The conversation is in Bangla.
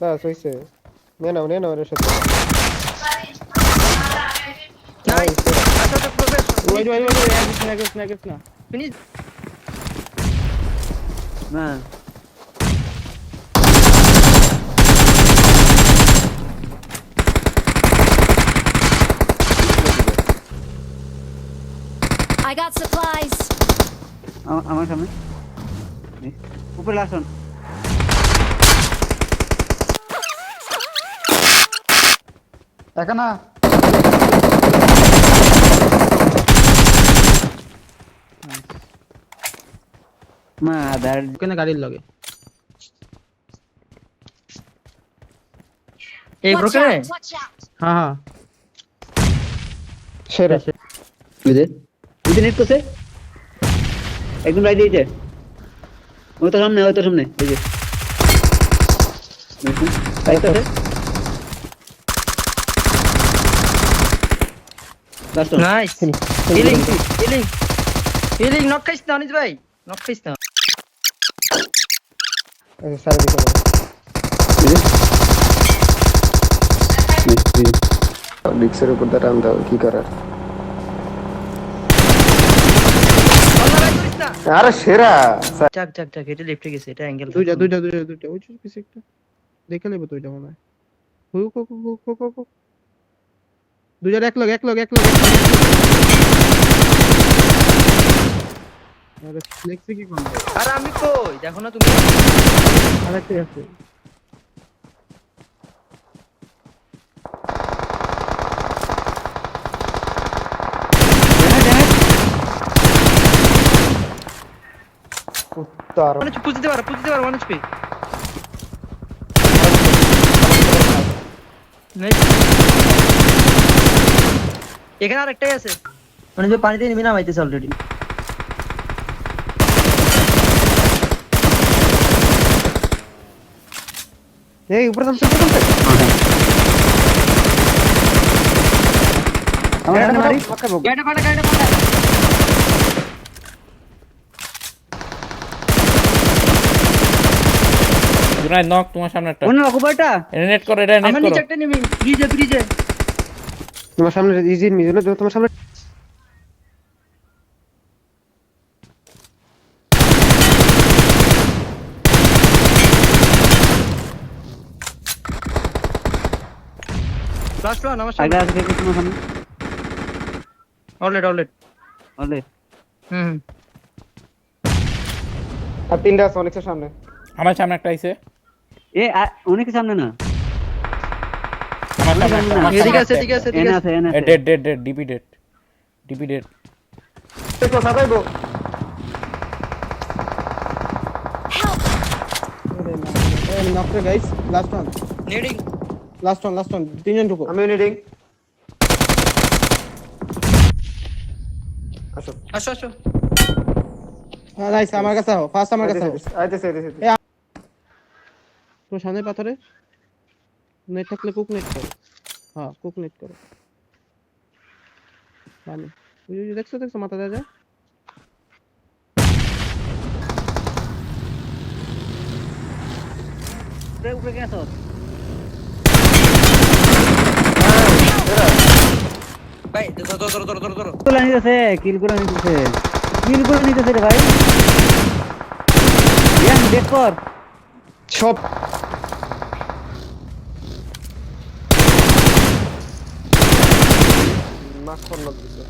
বাস হইছে। নে নাও এর সাথে। নাইস। আচ্ছা তো প্রবেশ ওই নাগেস না। ফিনিশ। না I got supplies. আমার সামনে উপরে আসুন। একা না মা দাঁড় ওখানে গাড়ির লগে এই Watch ব্রোকেনে। out! Watch out! হ্যাঁ হ্যাঁ সেরা। বুঝে বুঝে নেট করছে একদম রাইট দিয়েছে। ওই তো সামনে এই যে রাইট আছে last nice. Healing healing healing knock খাইছ না অনিস ভাই, নক খাইছ না। আচ্ছা সারা দিকে ডিক্সের উপর দা টান দাও কি করার। আল্লাহ ভাই করিস না। আরে সেরা। চাক চাক চাক, এটা লেফটে গেছে, এটা অ্যাঙ্গেল। দুইটা ওই যে পিছে একটা দেখে নেবো তো ওইটা মনে হয়। হুক দুইটার এক লগ আরে ফ্লেক্সি কি কোন আর আমি কই দেখো না তুমি। আরেকটা আছে উত্তর মানে পুজিতে পারো মানুষ পে। এখানে আরেকটাই আছে মানে যে পানিতে নেমে নামাইতেছে অলরেডি। এই উপরে নামছে আমার সামনে মারি গাড়িটা ফাটা। জুনাইদ নক তোমার সামনে একটা। অন্য কুপারটা এটা নেট করো, এটা নেট আমার করো। নিচে একটা নেমে ব্রিজে। তোমার সামনে ইজি মিজুনা তোমার সামনে লাস্ট ওয়ান আমার আগে সামনে। আছে তোমার সামনে অলরেডি বলে হুম। আর তিনটা আছে অনেকের সামনে। আমার সামনে একটা আইছে। অনেক সামনে না আমার সামনে একটা, আমার এদিকে সামনে আছে একটা। এনে আছে ডেড ডিপি ডেড। দেখো সাদাইবো এই নকরে গাইস লাস্ট নেডিং। ওয়ান তিনজন ঢুকো আমি নিডিং আসো আসো। হ্যাঁ নাইস আমার কাছে আও ফার্স্ট আমার কাছে আও আইতেছে তো সামনে পাথরে নেট থাকলে কুক নেট করো। হ্যাঁ কুক নেট করো মানে ওই যে দেখছো মাথা দেয়া যায় উপরে গেছো ভাই ধরো। তোলা নিতেছে কিল করে নিতেছে রে ভাই ইয়ান দেখ কর সব মাখন দিছে